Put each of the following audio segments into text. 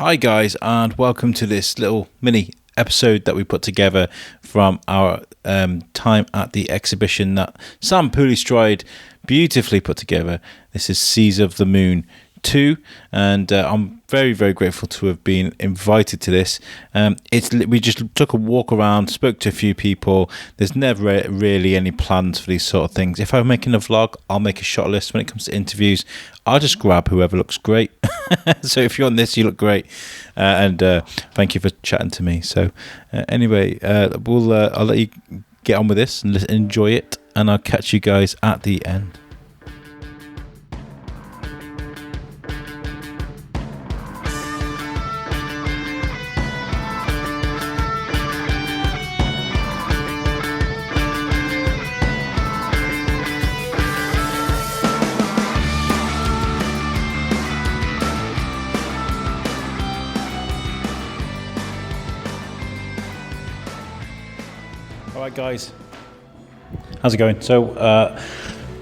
Hi guys, and welcome to this little mini episode that we put together from our time at the exhibition that Sam Pooley-Stride beautifully put together. This is Seas of the Moon 2, and I'm very, very grateful to have been invited to this. We just took a walk around, spoke to a few people. There's never really any plans for these sort of things. If I'm making a vlog, I'll make a shot list. When it comes to interviews, I'll just grab whoever looks great. So if you're on this, you look great, and thank you for chatting to me. So anyway, I'll let you get on with this and enjoy it, and I'll catch you guys at the end. Alright guys, how's it going? So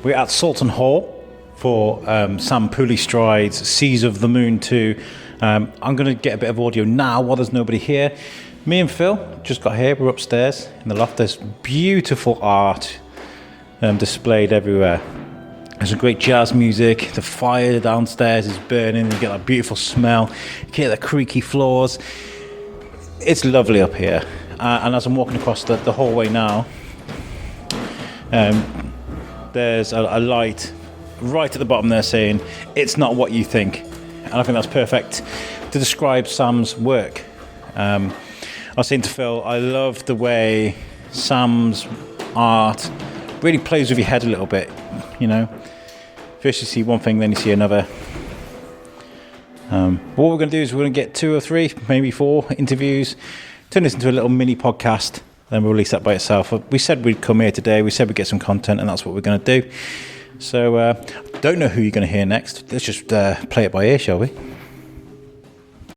we're at Soulton Hall for Sam Pooley-Stride's Seas of the Moon 2. I'm going to get a bit of audio now while there's nobody here. Me and Phil just got here, we're upstairs in the loft. There's beautiful art displayed everywhere. There's some great jazz music, the fire downstairs is burning, you get that beautiful smell, you hear the creaky floors. It's lovely up here. And as I'm walking across the hallway now, there's a light right at the bottom there saying, "It's not what you think." And I think that's perfect to describe Sam's work. I was saying to Phil, I love the way Sam's art really plays with your head a little bit, you know. First you see one thing, then you see another. What we're going to do is we're going to get 2 or 3, maybe 4 interviews, turn this into a little mini podcast, then we'll release that by itself. We said we'd come here today, we said we'd get some content, and that's what we're going to do. So, don't know who you're going to hear next. Let's just play it by ear, shall we?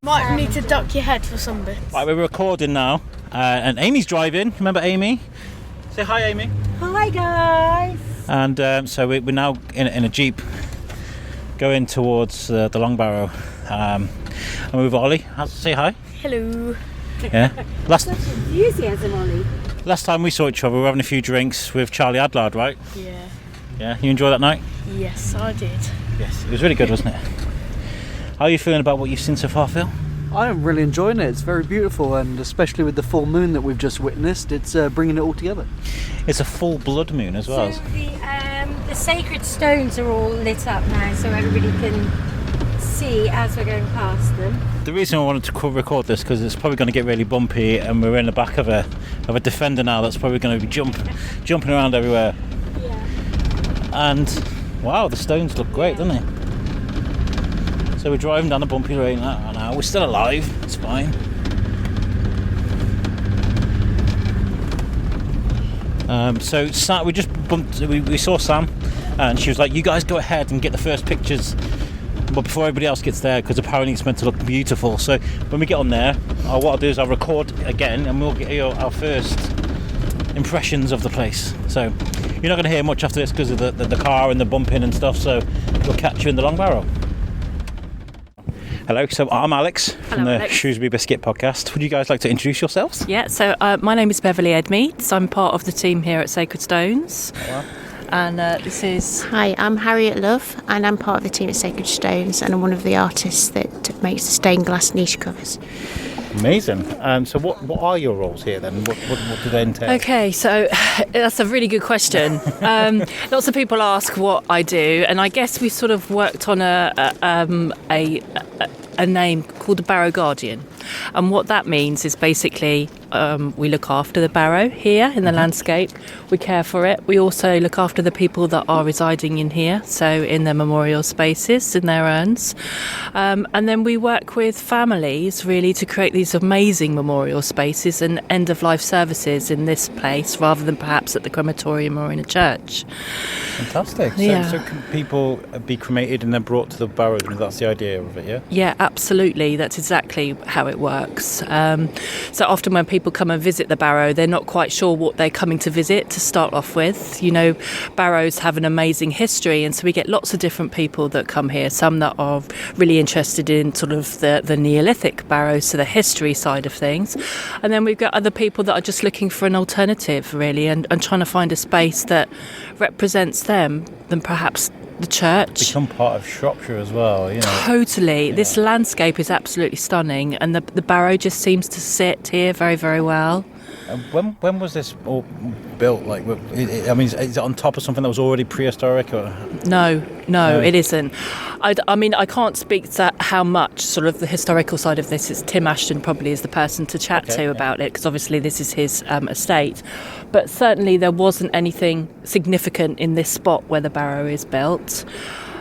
Might need to duck your head for some bits. Right, we're recording now, and Amy's driving. Remember Amy? Say hi, Amy. Hi, guys. And so we're now in a Jeep going towards the Long Barrow. I'm with Ollie. Say hi. Hello. Yeah. Such enthusiasm, Ollie. Last time we saw each other, we were having a few drinks with Charlie Adlard, right? Yeah. Yeah. You enjoyed that night? Yes, I did. Yes. It was really good, wasn't it? How are you feeling about what you've seen so far, Phil? I'm really enjoying it. It's very beautiful, and especially with the full moon that we've just witnessed, it's bringing it all together. It's a full blood moon as well. So the sacred stones are all lit up now, so everybody can see as we're going past them. The reason I wanted to record this because it's probably going to get really bumpy, and we're in the back of a Defender now that's probably going to be jumping around everywhere. Yeah. And wow, the stones look great, don't they? So we're driving down a bumpy road now. We're still alive. It's fine. So Sam, we just bumped. We saw Sam, and she was like, "You guys go ahead and get the first pictures." But before everybody else gets there, because apparently it's meant to look beautiful. So when we get on there, what I'll do is I'll record again, and we'll get our first impressions of the place. So you're not going to hear much after this because of the car and the bumping and stuff. So we'll catch you in the Long Barrow. Hello, so I'm Alex from the Shrewsbury Biscuit podcast. Would you guys like to introduce yourselves? Yeah, so my name is Beverly Edmeades. I'm part of the team here at Sacred Stones. Oh, wow. And this is... Hi, I'm Harriet Love, and I'm part of the team at Sacred Stones, and I'm one of the artists that makes the stained glass niche covers. Amazing. So what are your roles here then? What do they entail? Okay, so that's a really good question. Lots of people ask what I do, and I guess we sort of worked on a name called the Barrow Guardian. And what that means is basically we look after the barrow here in the landscape. We care for it. We also look after the people that are residing in here, so in their memorial spaces, in their urns. And then we work with families really to create these amazing memorial spaces and end-of-life services in this place rather than perhaps at the crematorium or in a church. Fantastic. So can people be cremated and then brought to the barrow? That's the idea of it, yeah? Yeah, absolutely. That's exactly how it works. So often when people people come and visit the Barrow, they're not quite sure what they're coming to visit to start off with. You know, Barrows have an amazing history, and so we get lots of different people that come here. Some that are really interested in sort of the Neolithic Barrows, so the history side of things. And then we've got other people that are just looking for an alternative, really, and trying to find a space that represents them than perhaps the church. Become part of Shropshire as well, you know. Totally. Yeah. This landscape is absolutely stunning, and the Barrow just seems to sit here very, very well. When was this all built? Like, I mean, is it on top of something that was already prehistoric? Or? No, it isn't. I mean, I can't speak to how much sort of the historical side of this. It's Tim Ashton probably is the person to chat to about it, because obviously this is his estate. But certainly there wasn't anything significant in this spot where the Barrow is built.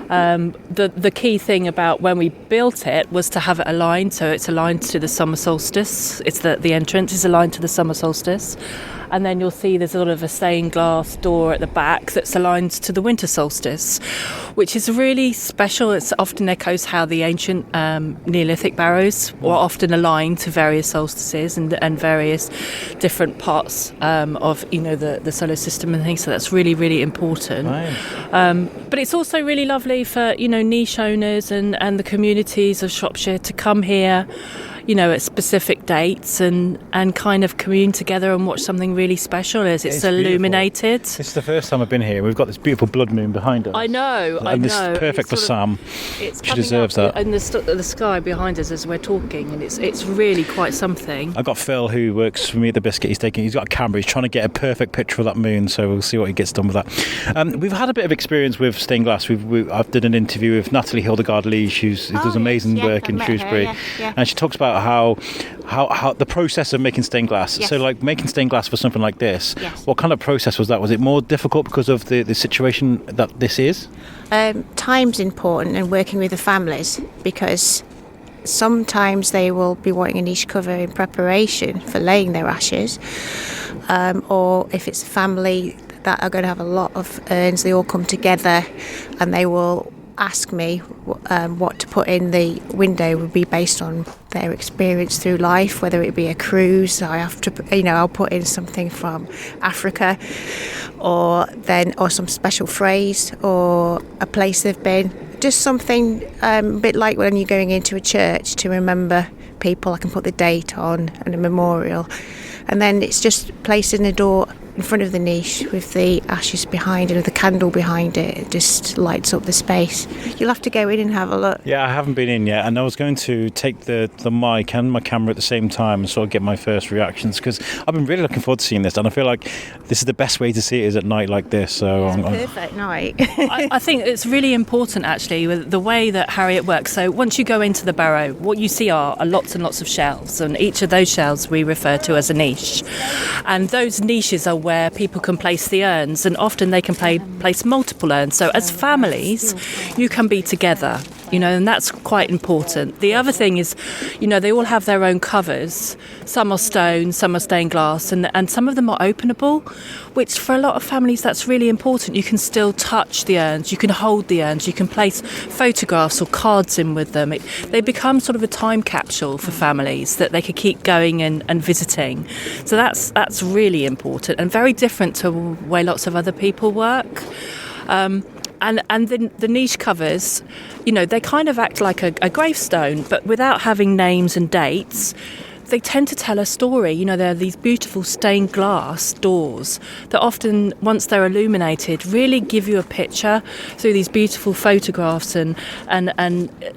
The key thing about when we built it was to have it aligned, so it's aligned to the summer solstice. It's the entrance is aligned to the summer solstice, and then you'll see there's sort of a stained glass door at the back that's aligned to the winter solstice, which is really special. It often echoes how the ancient Neolithic barrows were often aligned to various solstices and various different parts of, you know, the solar system and things. So that's really, really important. Right. But it's also really lovely for, you know, niche owners and the communities of Shropshire to come here, you know, at specific dates and kind of commune together and watch something really special as it's illuminated. Beautiful. It's the first time I've been here. We've got this beautiful blood moon behind us. I know. This is perfect for Sam. She deserves that. And the sky behind us as we're talking, and it's really quite something. I've got Phil, who works for me at the Biscuit. He's got a camera. He's trying to get a perfect picture of that moon, so we'll see what he gets done with that. We've had a bit of experience with stained glass. I've did an interview with Natalie Hildegard-Lee, who does amazing work in Shrewsbury, and she talks about how the process of making stained glass. Yes. So, like, making stained glass for something like this, yes. What kind of process was that? Was it more difficult because of the situation that this is? Time's important, and working with the families, because sometimes they will be wanting a niche cover in preparation for laying their ashes, or if it's a family that are going to have a lot of urns, they all come together and they will ask me what to put in the window. Would be based on their experience through life, whether it be a cruise. I have to, you know, I'll put in something from Africa, or some special phrase, or a place they've been. Just something a bit like when you're going into a church to remember people. I can put the date on and a memorial, and then it's just placed in the door in front of the niche with the ashes behind it, or the candle behind it. It just lights up the space. You'll have to go in and have a look. Yeah, I haven't been in yet, and I was going to take the mic and my camera at the same time and sort of get my first reactions, because I've been really looking forward to seeing this, and I feel like this is the best way to see it is at night like this. So it's a perfect night. I think it's really important, actually, with the way that Harriet works. So once you go into the Barrow, what you see are lots and lots of shelves, and each of those shelves we refer to as a niche, and those niches are where people can place the urns, and often they can place multiple urns. So as families, you can be together, you know, and that's quite important. The other thing is, you know, they all have their own covers. Some are stone, some are stained glass, and some of them are openable, which for a lot of families that's really important. You can still touch the urns, you can hold the urns, you can place photographs or cards in with them. They become sort of a time capsule for families that they could keep going and visiting. So that's really important and very different to the way lots of other people work. And the niche covers, you know, they kind of act like a gravestone, but without having names and dates. They tend to tell a story. You know, there are these beautiful stained glass doors that often, once they're illuminated, really give you a picture through these beautiful photographs and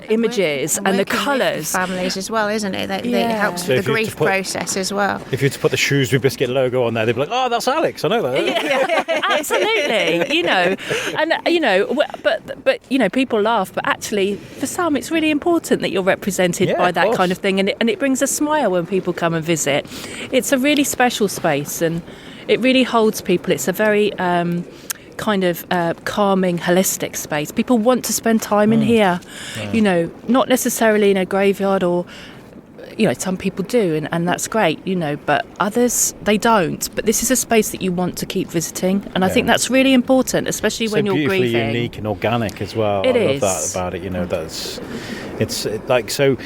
images and the colours. Families as well, isn't it? It helps with the grief process as well. If you were to put the Shrewsbury Biscuit logo on there, they'd be like, "Oh, that's Alex. I know that." Yeah, absolutely. You know, and you know, but you know, people laugh, but actually, for some, it's really important that you're represented by that kind of thing, and it brings a smile when people come and visit. It's a really special space, and it really holds people. It's a very kind of calming, holistic space. People want to spend time in here, you know, not necessarily in a graveyard, or, you know, some people do, and that's great, you know, but others, they don't. But this is a space that you want to keep visiting, and I think that's really important, especially when you're grieving. So beautifully unique and organic as well. It I is. love that about it, you know, it's like, so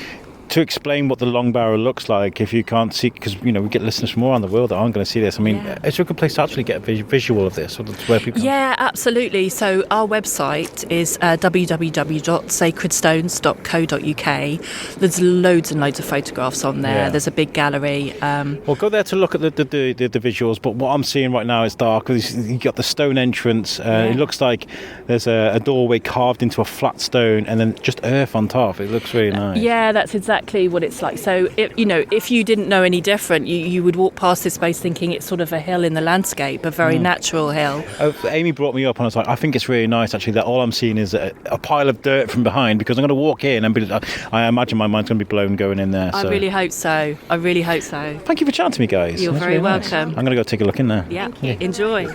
to explain what the Long Barrow looks like, if you can't see, because we get listeners from all around the world that aren't going to see this. I mean, it's a good place to actually get a visual of this, where people. Yeah, absolutely. So our website is www.sacredstones.co.uk. There's loads and loads of photographs on there. Yeah. There's a big gallery. Well, go there to look at the visuals. But what I'm seeing right now is dark. You got the stone entrance. It looks like there's a doorway carved into a flat stone, and then just earth on top. It looks really nice. Yeah, that's exactly what it's like. So, if you didn't know any different, you would walk past this space thinking it's sort of a hill in the landscape, a very natural hill. Amy brought me up, and I was like, I think it's really nice actually that all I'm seeing is a pile of dirt from behind, because I'm going to walk in and I imagine my mind's going to be blown going in there. I really hope so. Thank you for chatting to me, guys. You're That's very really nice. welcome. I'm going to go take a look in there. Yeah. Enjoy.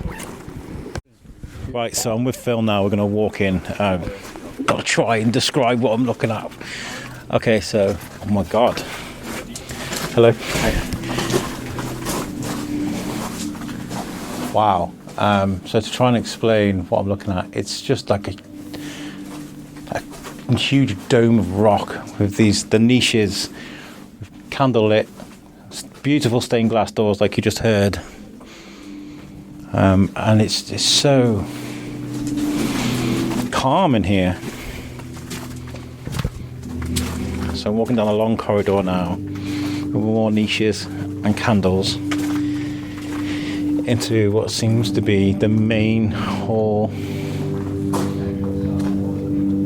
Right, so I'm with Phil now. We're going to walk in. Got to try and describe what I'm looking at. Okay, so, oh my God. Hello. Hi. Wow. So to try and explain what I'm looking at, it's just like a huge dome of rock with the niches, candle lit, beautiful stained glass doors like you just heard. And it's so calm in here. So I'm walking down a long corridor now with more niches and candles into what seems to be the main hall,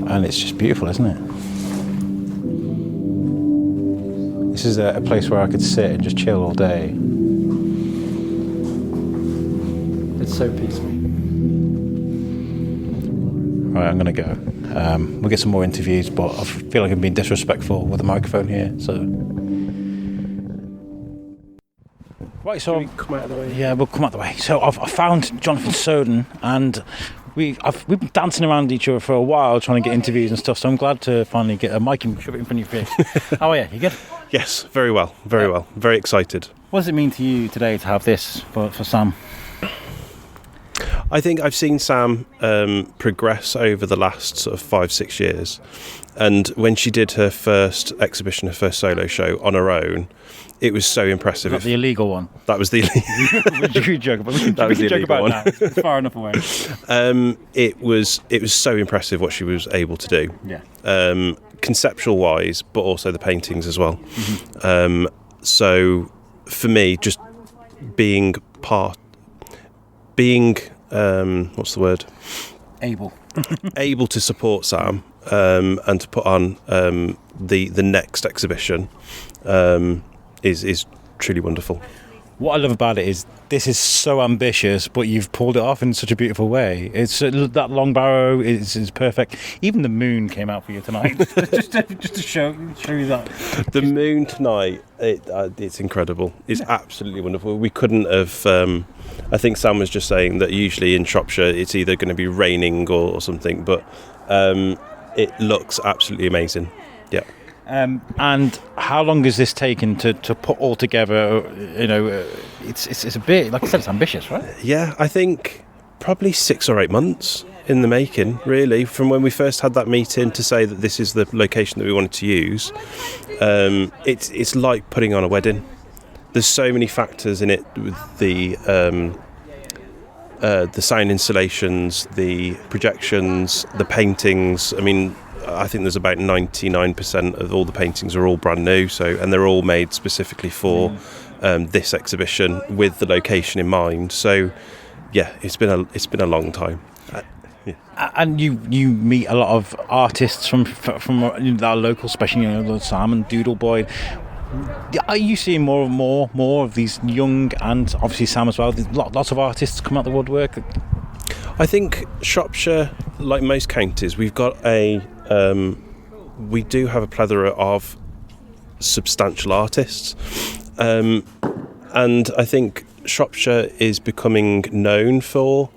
and it's just beautiful, isn't it? This is a place where I could sit and just chill all day. It's so peaceful. Right, I'm gonna go. We'll get some more interviews, but I feel like I'm being disrespectful with the microphone here, so. Right, so come out of the way. Yeah, we'll come out the way. So I found Jonathon Soden, and we've been dancing around each other for a while trying to get interviews and stuff. So I'm glad to finally get a mic and shove it in front of your face. How are you? You good? Yes, very well, very well. Very excited. What does it mean to you today to have this for Sam? I think I've seen Sam progress over the last sort of 5-6 years, and when she did her first exhibition, her first solo show on her own, it was so impressive. Not the illegal one. That was the We joke about it. That was the joke illegal about one. it now. It's far enough away. It was so impressive what she was able to do. Yeah. Conceptual wise, but also the paintings as well. Mm-hmm. So for me, just being what's the word? Able to support Sam and to put on the next exhibition is truly wonderful. What I love about it is this is so ambitious, but you've pulled it off in such a beautiful way. It's that Long Barrow is perfect. Even the moon came out for you tonight, just to show you that. The moon tonight, it's incredible. It's absolutely wonderful. We couldn't have. I think Sam was just saying that usually in Shropshire it's either going to be raining or something, but it looks absolutely amazing. Yeah. And how long has this taken to put all together? It's a bit, like I said, it's ambitious, right? Yeah, I think probably 6 or 8 months in the making, really, from when we first had that meeting to say that this is the location that we wanted to use. It's like putting on a wedding. There's so many factors in it with the sound installations, the projections, the paintings. I mean, I think there's about 99% of all the paintings are all brand new, and they're all made specifically for this exhibition with the location in mind. So, yeah, it's been a long time. Yeah. And you meet a lot of artists from our local, especially Sam and Doodle Boy. Are you seeing more of these young, and obviously Sam as well? There's lots of artists come out the woodwork. I think Shropshire, like most counties, we do have a plethora of substantial artists, and I think Shropshire is becoming known for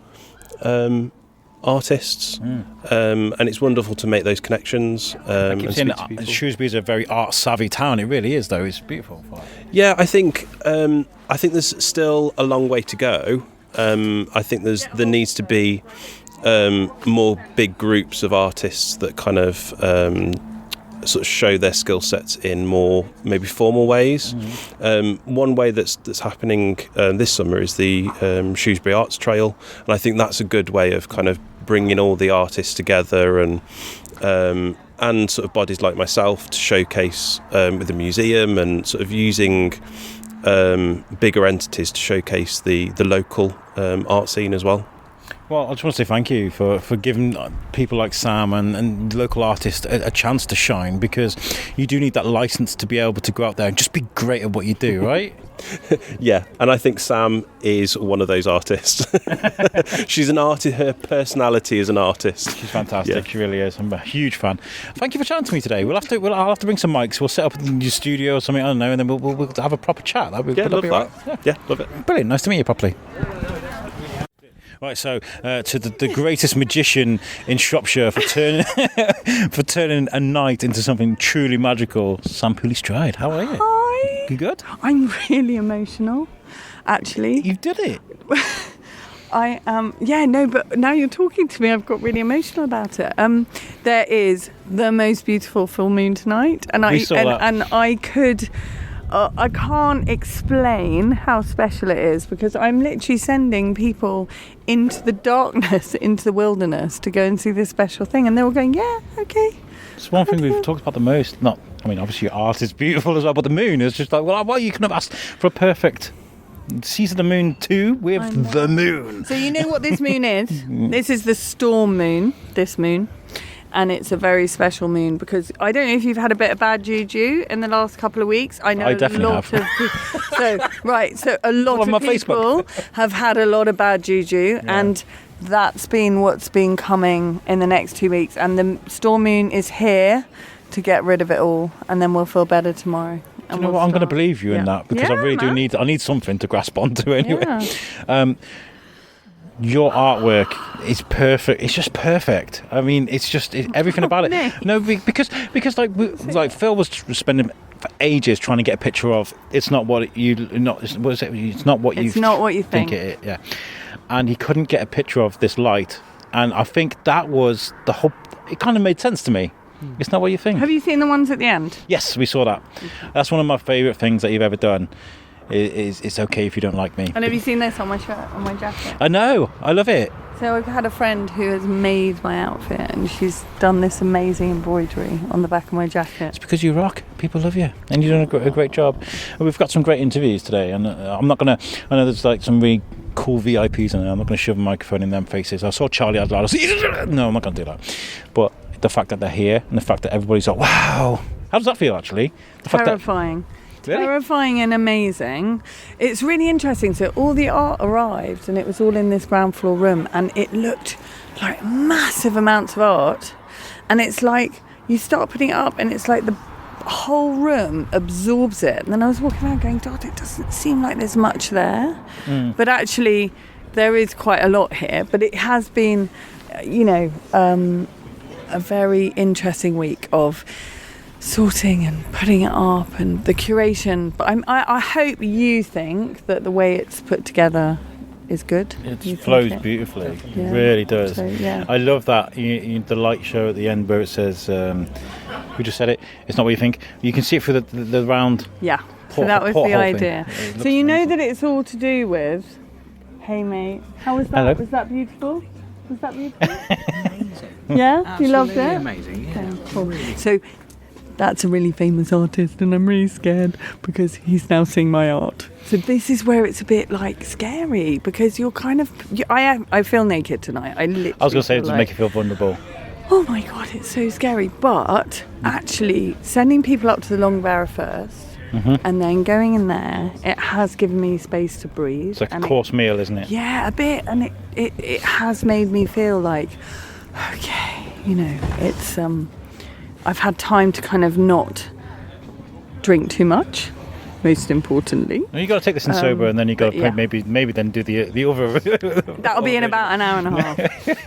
artists, and it's wonderful to make those connections. I keep saying that Shrewsbury is a very art-savvy town. It really is, though. It's beautiful. Yeah, I think there's still a long way to go. I think there needs to be more big groups of artists that kind of sort of show their skill sets in more maybe formal ways. One way that's happening this summer is the Shrewsbury Arts Trail, and I think that's a good way of kind of bringing all the artists together and sort of bodies like myself to showcase with the museum, and sort of using bigger entities to showcase the local art scene as well. Well, I just want to say thank you for giving people like Sam and local artists a chance to shine, because you do need that license to be able to go out there and just be great at what you do, right? Yeah, and I think Sam is one of those artists. She's an artist. Her personality is an artist. She's fantastic. Yeah. She really is. I'm a huge fan. Thank you for chatting to me today. I'll have to bring some mics. We'll set up in your studio or something. I don't know, and then we'll have a proper chat. Love that. Right? Yeah, love it. Brilliant. Nice to meet you properly. Right, so to the greatest magician in Shropshire for turning a night into something truly magical, Sam Pooley-Stride. How are you? Hi. You good? I'm really emotional, actually. You did it. I but now you're talking to me, I've got really emotional about it. There is the most beautiful full moon tonight, and I can't explain how special it is, because I'm literally sending people into the darkness, into the wilderness, to go and see this special thing, and they're all going, yeah, okay. It's one thing we've talked about the most. Obviously your art is beautiful as well, but the moon is just like, well, you couldn't have asked for a perfect season of the moon too with the moon. So you know what this moon is? This is the storm moon, this moon. And it's a very special moon, because I don't know if you've had a bit of bad juju in the last couple of weeks. I know I definitely a lot have. of people. So a lot of people have had a lot of bad juju, and that's been what's been coming in the next 2 weeks. And the storm moon is here to get rid of it all, and then we'll feel better tomorrow. Do you know what? I'm going to believe you in that, because I really do need something to grasp onto anyway. Yeah. Your artwork is perfect. It's just perfect. I mean, it's just everything about it. No, because like Phil was spending for ages trying to get a picture of. It's not what you not. What is it? It's not what you. It's not what you think. It. Yeah, and he couldn't get a picture of this light, and I think that was the whole. It kind of made sense to me. It's not what you think. Have you seen the ones at the end? Yes, we saw that. That's one of my favourite things that you've ever done. It's okay if you don't like me. And have you seen this on my shirt, on my jacket? I know, I love it. So I've had a friend who has made my outfit, and she's done this amazing embroidery on the back of my jacket. It's because you rock. People love you, and you're doing a great job. And we've got some great interviews today, and I'm not gonna. I know there's like some really cool VIPs in there. I'm not gonna shove a microphone in them faces. I saw Charlie Adler. No, I'm not gonna do that. But the fact that they're here, and the fact that everybody's like, wow. How does that feel, actually? Terrifying. Really? Terrifying and amazing. It's really interesting. So all the art arrived, and it was all in this ground floor room, and it looked like massive amounts of art. And it's like you start putting it up, and it's like the whole room absorbs it. And then I was walking around going, God, it doesn't seem like there's much there. But actually there is quite a lot here. But it has been, a very interesting week of sorting and putting it up and the curation. But I hope you think that the way it's put together is good. It flows beautifully. Yeah. It really does. So, yeah. I love that the light show at the end where it says, who just said it? It's not what you think. You can see it through the round. Yeah. So that was the idea. So you know that it's all to do with. Hey mate, how was that? Hello. Was that beautiful? Was that beautiful? Amazing. Yeah, absolutely, you loved it. Amazing. Yeah. Okay, cool. So. That's a really famous artist, and I'm really scared because he's now seeing my art. So this is where it's a bit like scary, because you're kind of. I feel naked tonight. I was going to say it does make you feel vulnerable. Oh my God, it's so scary. But actually, sending people up to the Long Barrow first, and then going in there, it has given me space to breathe. It's like a course meal, isn't it? Yeah, a bit, and it has made me feel like, okay, it's I've had time to kind of not drink too much, most importantly. Well, you got to take this in sober, and then you got to maybe then do the other. That'll be in about an hour and a half.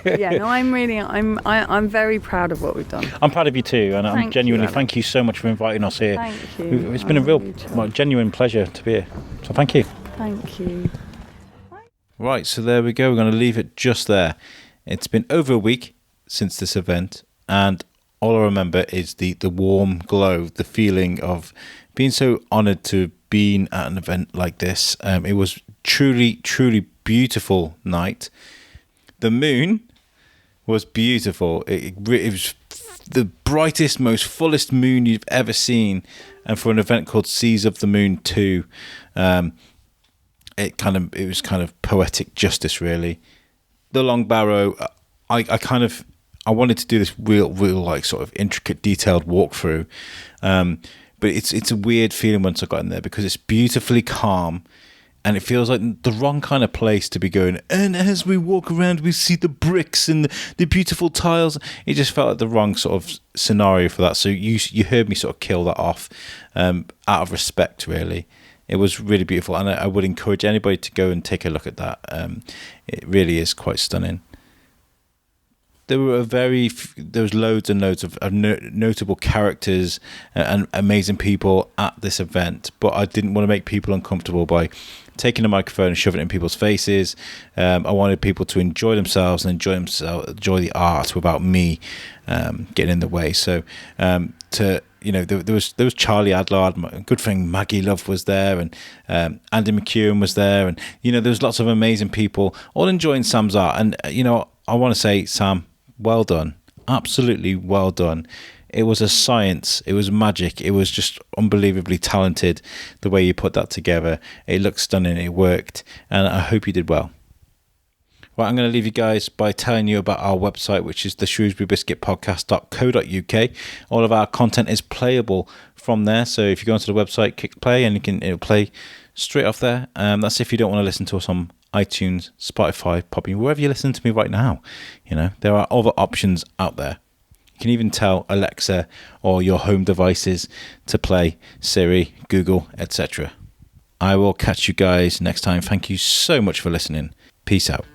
Yeah, no, I'm very proud of what we've done. I'm proud of you too, and I'm genuinely thank you so much for inviting us here. Thank you. It's been a real genuine pleasure to be here. So thank you. Thank you. Right, so there we go. We're going to leave it just there. It's been over a week since this event, and all I remember is the warm glow, the feeling of being so honoured to be at an event like this. It was truly, truly beautiful night. The moon was beautiful. It was the brightest, most fullest moon you've ever seen. And for an event called Seas of the Moon 2, it was kind of poetic justice, really. The Long Barrow, I wanted to do this real like sort of intricate, detailed walkthrough, but it's a weird feeling once I got in there because it's beautifully calm, and it feels like the wrong kind of place to be going. And as we walk around, we see the bricks and the beautiful tiles. It just felt like the wrong sort of scenario for that. So you heard me sort of kill that off out of respect, really. It was really beautiful, and I would encourage anybody to go and take a look at that. It really is quite stunning. There was loads and loads of notable characters and amazing people at this event, but I didn't want to make people uncomfortable by taking a microphone and shoving it in people's faces. I wanted people to enjoy themselves and enjoy the art without me getting in the way. So there was Charlie Adler, my good friend Maggie Love was there, and Andy McEwen was there, and there was lots of amazing people all enjoying Sam's art. And I want to say, Sam, well done, absolutely well done. It was a science, it was magic, it was just unbelievably talented the way you put that together. It looked stunning, it worked, and I hope you did well. Right, I'm going to leave you guys by telling you about our website, which is the Shrewsbury Biscuit podcast.co.uk. All of our content is playable from there, so if you go onto the website, click play, and it'll play straight off there. That's if you don't want to listen to us on iTunes, Spotify, Poppy, wherever you listen to me right now. There are other options out there. You can even tell Alexa or your home devices to play Siri, Google, etc. I will catch you guys next time. Thank you so much for listening. Peace out.